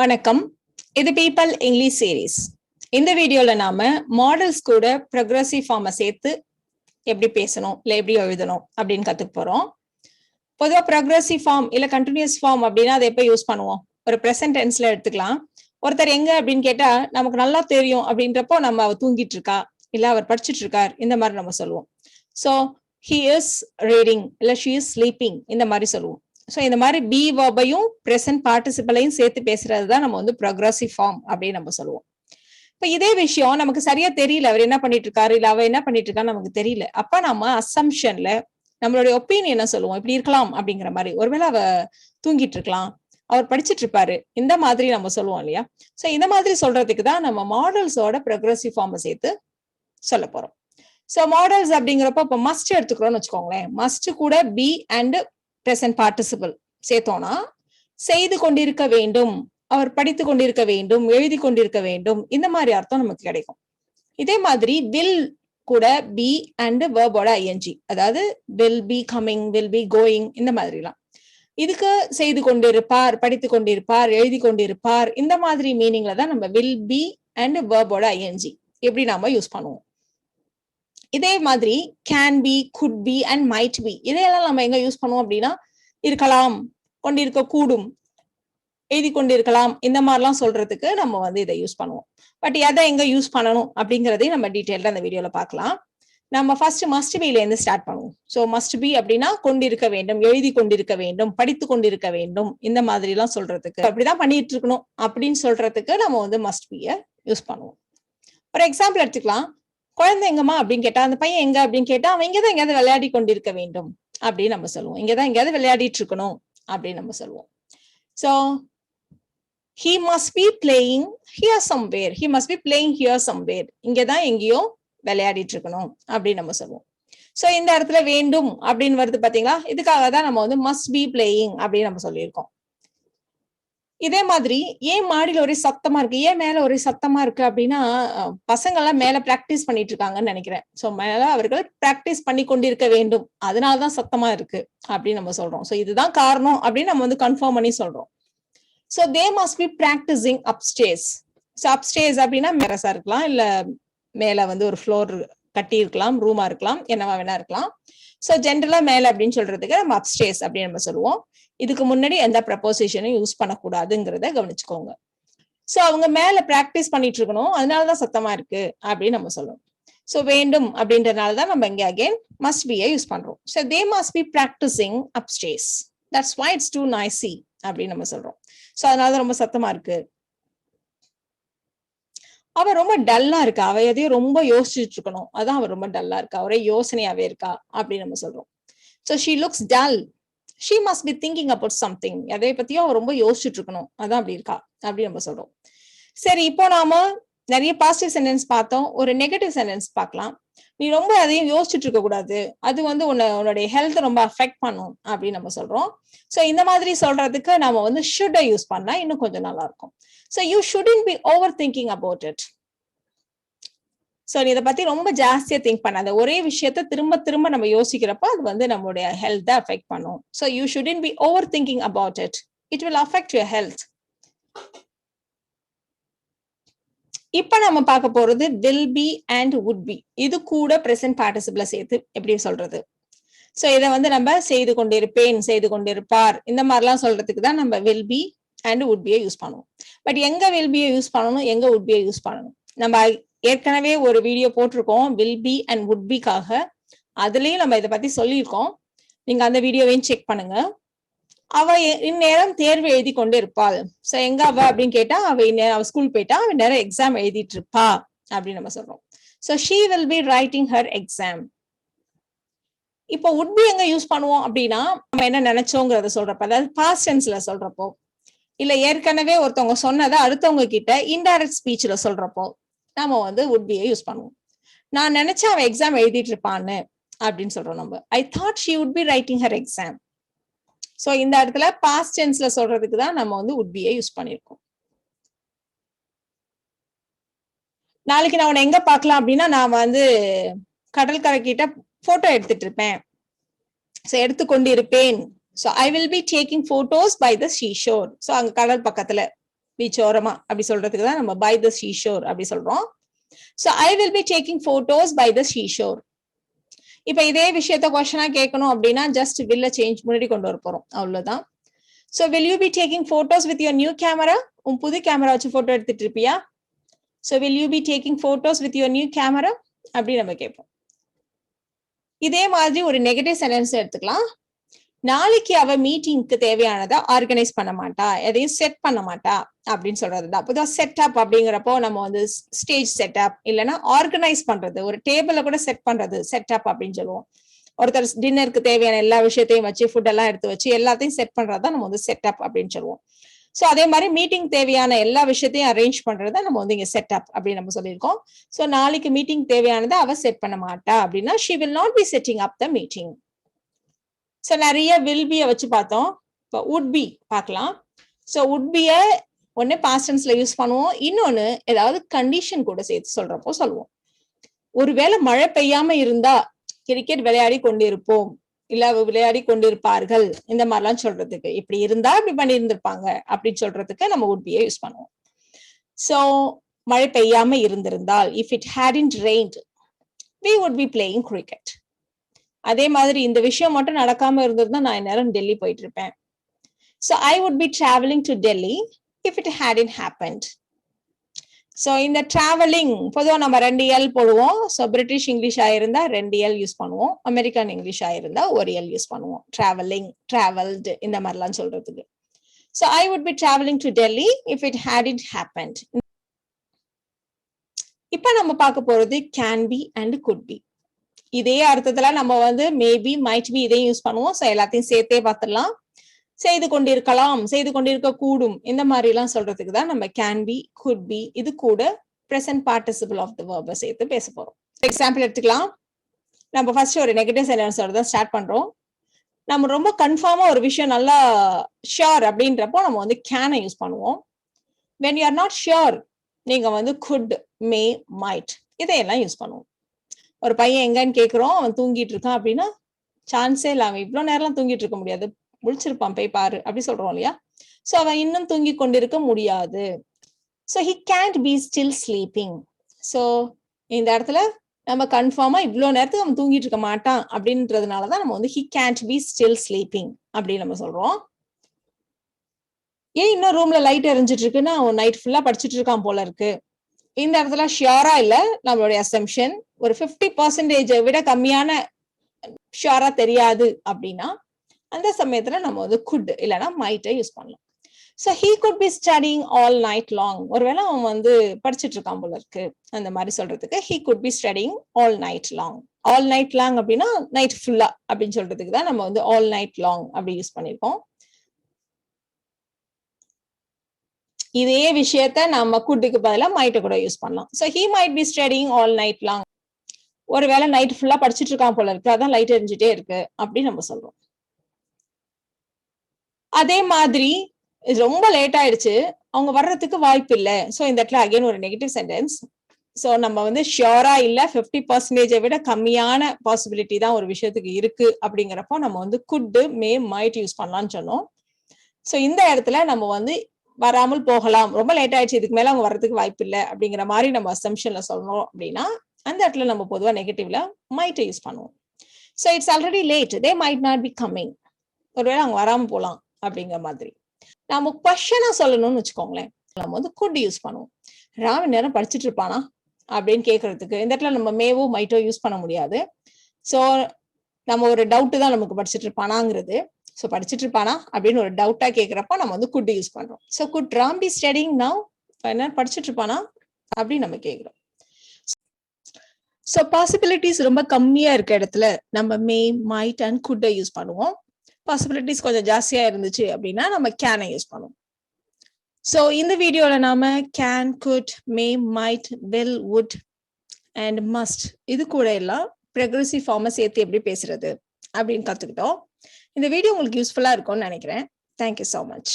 வணக்கம். இது people English series. இந்த வீடியோல நாம மாடல்ஸ் கூட ப்ரொக்ரெசிவ் ஃபார்மை சேர்த்து எப்படி பேசணும் இல்லை எப்படி எழுதணும் அப்படின்னு கத்துக்க போறோம். பொதுவாக ப்ரொக்ரெசிவ் ஃபார்ம் இல்லை கண்டினியூஸ் ஃபார்ம் அப்படின்னா அதை எப்போ யூஸ் பண்ணுவோம்? ஒரு ப்ரெசன்ட் டென்ஸ்ல எடுத்துக்கலாம். ஒருத்தர் எங்க அப்படின்னு கேட்டா நமக்கு நல்லா தெரியும் அப்படின்றப்போ நம்ம அவர் தூங்கிட்டு இருக்கா இல்ல அவர் படிச்சுட்டு இருக்கார் இந்த மாதிரி நம்ம சொல்லுவோம். ஸோ ஹி இஸ் ரீடிங் இல்லை ஷி இஸ் ஸ்லீப்பிங் இந்த மாதிரி சொல்லுவோம். ஸோ இந்த மாதிரி பி வர்பையும் ப்ரெசன்ட் பார்ட்டிசிபலையும் சேர்த்து பேசுறது தான் நம்ம வந்து ப்ரொக்ரெசிவ் ஃபார்ம் அப்படின்னு நம்ம சொல்லுவோம். இப்போ இதே விஷயம் நமக்கு சரியா தெரியல, அவர் என்ன பண்ணிட்டு இருக்காரு இல்ல அவ என்ன பண்ணிட்டு இருக்கான்னு நமக்கு தெரியல. அப்ப நம்ம அசம்ஷன்ல நம்மளுடைய ஒப்பீனியனை சொல்லுவோம், இப்படி இருக்கலாம் அப்படிங்கிற மாதிரி. ஒருவேளை அவ தூங்கிட்டு இருக்கலாம், அவர் படிச்சுட்டு இருப்பாரு, இந்த மாதிரி நம்ம சொல்லுவோம் இல்லையா? ஸோ இந்த மாதிரி சொல்றதுக்கு தான் நம்ம மாடல்ஸோட ப்ரொக்ரெசிவ் ஃபார்மை சேர்த்து சொல்ல போறோம். ஸோ மாடல்ஸ் அப்படிங்கிறப்ப இப்போ மஸ்ட் எடுத்துக்கிறோம்னு வச்சுக்கோங்களேன். மஸ்ட் கூட பி அண்ட் present participle சேர்த்தோம்னா செய்து கொண்டிருக்க வேண்டும், அவர் படித்து கொண்டிருக்க வேண்டும், எழுதி கொண்டிருக்க வேண்டும், இந்த மாதிரி அர்த்தம் நமக்கு கிடைக்கும். இதே மாதிரி will கூட be and verb-ஓட ing, அதாவது will be coming, will be going இந்த மாதிரிலாம். இதுக்கு செய்து கொண்டிருப்பார், படித்து கொண்டிருப்பார், எழுதி கொண்டிருப்பார் இந்த மாதிரி மீனிங்ல தான் நம்ம will be and verb-ஓட ing எப்படி நாம யூஸ் பண்ணுவோம். இதே மாதிரி can be, could be and might be இதையெல்லாம் நம்ம எங்க யூஸ் பண்ணுவோம் அப்படின்னா இருக்கலாம், கொண்டிருக்க கூடும், எழுதி கொண்டிருக்கலாம் இந்த மாதிரிலாம் சொல்றதுக்கு நம்ம வந்து இதை யூஸ் பண்ணுவோம். பட் எதை எங்க யூஸ் பண்ணணும் அப்படிங்கிறதையும் நம்ம டீட்டெயில்டா அந்த வீடியோல பார்க்கலாம். நம்ம ஃபர்ஸ்ட் மஸ்ட் பில இருந்து ஸ்டார்ட் பண்ணுவோம். ஸோ மஸ்ட் பி அப்படின்னா கொண்டிருக்க வேண்டும், எழுதி கொண்டிருக்க வேண்டும், படித்து கொண்டிருக்க வேண்டும் இந்த மாதிரி எல்லாம் சொல்றதுக்கு, அப்படிதான் பண்ணிட்டு இருக்கணும் அப்படின்னு சொல்றதுக்கு நம்ம வந்து மஸ்ட் பிய யூஸ் பண்ணுவோம். ஒரு எக்ஸாம்பிள் எடுத்துக்கலாம். குழந்தை எங்கம்மா அப்படின்னு கேட்டா, அந்த பையன் எங்க அப்படின்னு கேட்டா, அவன் இங்கதான் எங்கேயாவது விளையாடி கொண்டிருக்க வேண்டும் அப்படின்னு நம்ம சொல்லுவோம். இங்கதான் எங்கேயாவது விளையாடிட்டு இருக்கணும் அப்படின்னு நம்ம சொல்லுவோம். So he must be playing here somewhere, he must be playing here somewhere இங்கதான் எங்கேயோ விளையாடிட்டு இருக்கணும் அப்படின்னு நம்ம சொல்லுவோம். சோ இந்த இடத்துல வேண்டும் அப்படின்னு வருது பாத்தீங்களா, இதுக்காக தான் நம்ம வந்து must be playing அப்படின்னு நம்ம சொல்லியிருக்கோம். இதே மாதிரி ஏன் மாடியில ஒரே சத்தமா இருக்கு, ஏன் மேல ஒரே சத்தமா இருக்கு அப்படின்னா பசங்க எல்லாம் மேல பிராக்டிஸ் பண்ணிட்டு இருக்காங்கன்னு நினைக்கிறேன். சோ மேல அவர்கள் பிராக்டிஸ் பண்ணி கொண்டிருக்க வேண்டும், அதனாலதான் சத்தமா இருக்கு அப்படின்னு நம்ம சொல்றோம். சோ இதுதான் காரணம் அப்படின்னு நம்ம வந்து கன்ஃபார்ம் பண்ணி சொல்றோம். So they must be practising upstairs. So upstairs அப்படின்னா மேரஸா இருக்கலாம், இல்ல மேல வந்து ஒரு ஃப்ளோர் கட்டி இருக்கலாம், ரூமா இருக்கலாம், என்னவா வேணா இருக்கலாம். சோ ஜென்ரலா மேல அப்படின்னு சொல்றதுக்கு நம்ம அப்ஸ்டேர்ஸ் அப்படின்னு நம்ம சொல்லுவோம். இதுக்கு முன்னாடி எந்த ப்ரப்போசிஷனும் யூஸ் பண்ணக்கூடாதுங்கிறத கவனிச்சுக்கோங்க. சோ அவங்க மேல பிராக்டிஸ் பண்ணிட்டு இருக்கணும், அதனாலதான் சத்தமா இருக்கு அப்படின்னு நம்ம சொல்லுவோம். சோ வேண்டும் அப்படின்றதுனாலதான் நம்ம இங்க அகைன் மஸ்ட் பி யூஸ் பண்றோம். So they must be practising upstairs, that's why it's too noisy அப்படின்னு நம்ம சொல்றோம். சோ அதனாலதான் ரொம்ப சத்தமா இருக்கு. அவ ரொம்ப டல்லா இருக்கா, அவ எதையும் ரொம்ப யோசிச்சுட்டு இருக்கணும், அதான் அவ ரொம்ப டல்லா இருக்கா, ஒரே யோசனையாவே இருக்கா அப்படின்னு நம்ம சொல்றோம். So she looks dull, she must be thinking about something, எதை பத்தியும் அவ ரொம்ப யோசிச்சுட்டு இருக்கணும், அதான் அப்படி இருக்கா அப்படின்னு நம்ம சொல்றோம். சரி, இப்போ நாம நிறைய பாசிட்டிவ் சென்டென்ஸ் பார்த்தோம், ஒரு நெகட்டிவ் சென்டென்ஸ் பார்க்கலாம். நீ ரொம்ப அதையும் யோசிச்சுட்டு இருக்க கூடாது, அது வந்து உன்னுடைய ஹெல்த் ரொம்ப அஃபெக்ட் பண்ணும் அப்படின்னு நம்ம சொல்றோம். சோ இந்த மாதிரி சொல்றதுக்கு நம்ம வந்து should யூஸ் பண்ணா இன்னும் கொஞ்சம் நல்லா இருக்கும். So you shouldn't be overthinking about it. So இதை பத்தி ரொம்ப ஜாஸ்தியா திங்க் பண்ணாத, ஒரே விஷயத்த திரும்ப திரும்ப நம்ம யோசிக்கிறப்ப அது வந்து நம்மளுடைய ஹெல்த்தை அஃபெக்ட் பண்ணும். So you shouldn't be overthinking about it, it will affect your health. இப்ப நம்ம பார்க்க போறது will be and would be. இது கூட present participle சேர்த்து எப்படி சொல்றது. சோ இதை வந்து நம்ம செய்து கொண்டிருப்பேன், செய்து கொண்டிருப்பார் இந்த மாதிரிலாம் சொல்றதுக்கு தான் நம்ம will be and would be use பண்ணுவோம். பட் எங்க will be யூஸ் பண்ணணும், எங்க would be யூஸ் பண்ணணும், நம்ம ஏற்கனவே ஒரு வீடியோ போட்டிருக்கோம் will be and would be காக. அதுலயும் நம்ம இதை பத்தி சொல்லியிருக்கோம், நீங்க அந்த வீடியோவையும் செக் பண்ணுங்க. அவ இந்நேரம் தேர்வு எழுதி கொண்டு இருப்பாள். சோ எங்க அவ அப்படின்னு கேட்டா, அவ ஸ்கூல் போயிட்டா, அவ நேரம் எக்ஸாம் எழுதிட்டு இருப்பா அப்படின்னு நம்ம சொல்றோம். So she will be writing her exam. இப்போ would be எங்க யூஸ் பண்ணுவோம் அப்படின்னா, நம்ம என்ன நினைச்சோங்கிறத சொல்றப்ப, அதாவது பாஸ்ட் டென்ஸ்ல சொல்றப்போ, இல்ல ஏற்கனவே ஒருத்தவங்க சொன்னதை அடுத்தவங்க கிட்ட இன்டைரக்ட் ஸ்பீச்ல சொல்றப்போ நாம வந்து would be யூஸ் பண்ணுவோம். நான் நினைச்சேன் அவ எக்ஸாம் எழுதிட்டு இருப்பான்னு அப்படின்னு சொல்றோம் நம்ம. I thought she would be writing her exam. So இந்த இடத்துல பாஸ்ட் டென்ஸ்ல சொல்றதுக்கு தான் நம்ம வந்து would be யூஸ் பண்ணிருக்கோம். நாளைக்கு நான் உன்னை எங்க பார்க்கலாம் அப்படின்னா, நான் வந்து கடற்கரை கிட்ட போட்டோ எடுத்துட்டு இருப்பேன், சோ எடுத்துக்கொண்டு இருப்பேன். So I will be taking photos by the seashore. So அங்க கடல் பக்கத்துல பீச் ஓரமா அப்படி சொல்றதுக்கு தான் நம்ம by the seashore அப்படி சொல்றோம். So I will be taking photos by the seashore. இப்ப இதே விஷயத்த क्वेश्चனா கேட்கணும் அப்படின்னா just will change முன்னாடி கொண்டு வர போறோம் அவ்வளவுதான். So will you be taking photos with your new camera? உன் புது கேமரா வச்சு போட்டோ எடுத்துட்டு இருப்பியா? So will you be taking photos with your new camera? அப்படி நம்ம கேட்போம். இதே மாதிரி ஒரு நெகட்டிவ் சென்டென்ஸ் எடுத்துக்கலாம். நாளைக்கு அவ மீட்டிங்க்கு தேவையானதை ஆர்கனைஸ் பண்ண மாட்டா, எதையும் செட் பண்ண மாட்டா அப்படின்னு சொல்றதுதான். பொதுவாக செட்டப் அப்படிங்கிறப்போ நம்ம வந்து ஸ்டேஜ் செட்டப் இல்லைன்னா ஆர்கனைஸ் பண்றது, ஒரு டேபிள கூட செட் பண்றது செட்டப் அப்படின்னு சொல்லுவோம். ஒருத்தர் டின்னருக்கு தேவையான எல்லா விஷயத்தையும் வச்சு ஃபுட் எல்லாம் எடுத்து வச்சு எல்லாத்தையும் செட் பண்றதுதான் நம்ம வந்து செட்டப் அப்படின்னு சொல்லுவோம். ஸோ அதே மாதிரி மீட்டிங் தேவையான எல்லா விஷயத்தையும் அரேஞ்ச் பண்றதை நம்ம வந்து இங்க செட்டப் அப்படின்னு நம்ம சொல்லியிருக்கோம். ஸோ நாளைக்கு மீட்டிங் தேவையானதை அவ செட் பண்ண மாட்டா அப்படின்னா she will not be setting up the meeting. So நிறைய will be வச்சு பார்த்தோம். இப்போ would be பார்க்கலாம். ஸோ would be ஒன்னு பாஸ்ட் டென்ஸ்ல யூஸ் பண்ணுவோம், இன்னொன்னு ஏதாவது கண்டிஷன் கூட சேர்த்து சொல்றப்போ சொல்லுவோம். ஒருவேளை மழை பெய்யாம இருந்தா கிரிக்கெட் விளையாடி கொண்டிருப்போம், இல்ல விளையாடி கொண்டிருப்பார்கள், இந்த மாதிரிலாம் சொல்றதுக்கு இப்படி இருந்தா இப்படி பண்ணி இருந்திருப்பாங்க அப்படின்னு சொல்றதுக்கு நம்ம would be யூஸ் பண்ணுவோம். ஸோ மழை பெய்யாம இருந்திருந்தால் if it hadn't rained we would be playing cricket. அதே மாதிரி இந்த விஷயம் மட்டும் நடக்காம இருந்திருந்தா நான் நேரம் டெல்லி போயிட்டு இருப்பேன். So I would be traveling to Delhi if it hadn't happened. So இந்த traveling பொதுவாக நம்ம 2 L போடுவோம். ஸோ பிரிட்டிஷ் இங்கிலீஷ் ஆயிருந்தா 2 L யூஸ் பண்ணுவோம், அமெரிக்கன் இங்கிலீஷ் ஆயிருந்தா 1 L யூஸ் பண்ணுவோம். டிராவலிங், டிராவல்டு இந்த மாதிரிலாம் சொல்றதுக்கு. So I would be traveling to Delhi if it hadn't happened. இப்ப நம்ம பார்க்க போறது can be and could be. இதே அர்த்தத்துல நம்ம வந்து மேபி, மைட் பி இதையும் யூஸ் பண்ணுவோம். ஸோ எல்லாத்தையும் சேர்த்தே பார்த்துடலாம். செய்து கொண்டிருக்கலாம், செய்து கொண்டிருக்க கூடும், இந்த மாதிரி எல்லாம் சொல்றதுக்கு தான் நம்ம கேன் பி, குட் பி, இது கூட பிரசன்ட் பார்ட்டிசிபிள் ஆஃப் த வெர்பை சேர்த்து பேச போறோம். எக்ஸாம்பிள் எடுத்துக்கலாம். நம்ம ஃபர்ஸ்ட் ஒரு நெகட்டிவ் சென்டென்ஸோட தான் ஸ்டார்ட் பண்றோம். நம்ம ரொம்ப கன்ஃபார்மா ஒரு விஷயம் நல்லா ஷியோர் அப்படின்றப்போ நம்ம வந்து கேனை யூஸ் பண்ணுவோம். When you are not sure நீங்க வந்து குட், மே, மைட் இதையெல்லாம் யூஸ் பண்ணுவோம். ஒரு பையன் எங்கன்னு கேட்கிறோம், அவன் தூங்கிட்டு இருக்கான் அப்படின்னா சான்ஸே இல்லை, அவன் இவ்வளவு நேரம் தூங்கிட்டு இருக்க முடியாது, முழிச்சிருப்பான், போய் பாரு அப்படி சொல்றோம் இல்லையா. சோ அவன் இன்னும் தூங்கி கொண்டிருக்க முடியாது. So he can't be still sleeping. So இந்த இடத்துல நம்ம கன்ஃபார்மா இவ்வளவு நேரத்துக்கு அவன் தூங்கிட்டு இருக்க மாட்டான் அப்படின்றதுனாலதான் நம்ம வந்து he can't be still sleeping அப்படின்னு நம்ம சொல்றோம். ஏன் இன்னும் ரூம்ல லைட் எரிஞ்சிட்டு இருக்குன்னா அவன் நைட் ஃபுல்லா படிச்சுட்டு இருக்கான் போல இருக்கு. இந்த இடத்துல ஷியோரா இல்ல, நம்மளுடைய அசம்ஷன் ஒரு 50% விட கம்மியான ஷியோரா தெரியாது அப்படின்னா அந்த சமயத்துல நம்ம வந்து குட் இல்லைன்னா மைட்டை யூஸ் பண்ணலாம். So he could be studying all night long. ஒருவேளை அவன் வந்து படிச்சுட்டு இருக்கான் போல இருக்கு, அந்த மாதிரி சொல்றதுக்கு he could be studying all night long. all night long அப்படின்னா நைட் ஃபுல்லா அப்படின்னு சொல்றதுக்கு தான் நம்ம வந்து all night long அப்படி யூஸ் பண்ணிருக்கோம். இதே விஷயத்த நம்ம குட்டுக்கு பதிலா மைட்ட கூட யூஸ் பண்ணலாம். So he might be studying all night long. ஒருவேளை நைட் ஃபுல்லா படிச்சுட்டு இருக்கான் போல இருக்கு, அதான் லைட் எரிஞ்சுட்டே இருக்கு அப்படின்னு நம்ம சொல்றோம். அதே மாதிரி ரொம்ப லேட் ஆயிடுச்சு, அவங்க வர்றதுக்கு வாய்ப்பு இல்லை. ஸோ இந்த இடத்துல அகைன் ஒரு நெகட்டிவ் சென்டென்ஸ். ஸோ நம்ம வந்து ஷியோரா இல்ல, 50% விட கம்மியான பாசிபிலிட்டி தான் ஒரு விஷயத்துக்கு இருக்கு அப்படிங்கிறப்போ நம்ம வந்து குட், மே, மைட் யூஸ் பண்ணலாம்னு சொன்னோம். ஸோ இந்த இடத்துல நம்ம வந்து வராமல் போகலாம், ரொம்ப லேட் ஆயிடுச்சு, இதுக்கு மேல அவங்க வர்றதுக்கு வாய்ப்பு இல்லை அப்படிங்கிற மாதிரி நம்ம அசம்ஷன்ல சொல்லணும் அப்படின்னா அந்த இடத்துல நம்ம பொதுவா நெகட்டிவ்ல மைட் யூஸ் பண்ணுவோம். So it's already late, they might not be coming, ஒருவேளை அவங்க வராம போகலாம் அப்படிங்கிற மாதிரி. நம்ம கொஸ்டினா சொல்லணும்னு வச்சுக்கோங்களேன், நம்ம வந்து குட் யூஸ் பண்ணுவோம். ராமன் நேரம் படிச்சுட்டு இருப்பானா அப்படின்னு கேட்கறதுக்கு இந்த இடத்துல நம்ம மேவோ மைட்டோ யூஸ் பண்ண முடியாது. ஸோ நம்ம ஒரு டவுட் தான் நமக்கு படிச்சுட்டு இருப்பானாங்கிறது. ஸோ படிச்சுட்டு இருப்பானா அப்படின்னு ஒரு டவுட்டா கேட்கிறப்ப நம்ம வந்து குட் யூஸ் பண்றோம். So good Ram B studying now, என்ன படிச்சுட்டு இருப்பானா அப்படின்னு நம்ம கேட்கிறோம். ஸோ பாசிபிலிட்டிஸ் ரொம்ப கம்மியா இருக்க இடத்துல நம்ம மே, மைட் அண்ட் குட்டை யூஸ் பண்ணுவோம். பாசிபிலிட்டிஸ் கொஞ்சம் ஜாஸ்தியா இருந்துச்சு அப்படின்னா நம்ம கேனை யூஸ் பண்ணுவோம். ஸோ இந்த வீடியோல நாம can, good, May, might, will, would and must இது கூட எல்லாம் ப்ரொக்ரெசிவ் ஃபார்மை சேர்த்து எப்படி பேசுறது அப்படின்னு கத்துக்கிட்டோம். இந்த வீடியோ உங்களுக்கு யூஸ்ஃபுல்லா இருக்கும்னு நினைக்கிறேன். Thank you so much.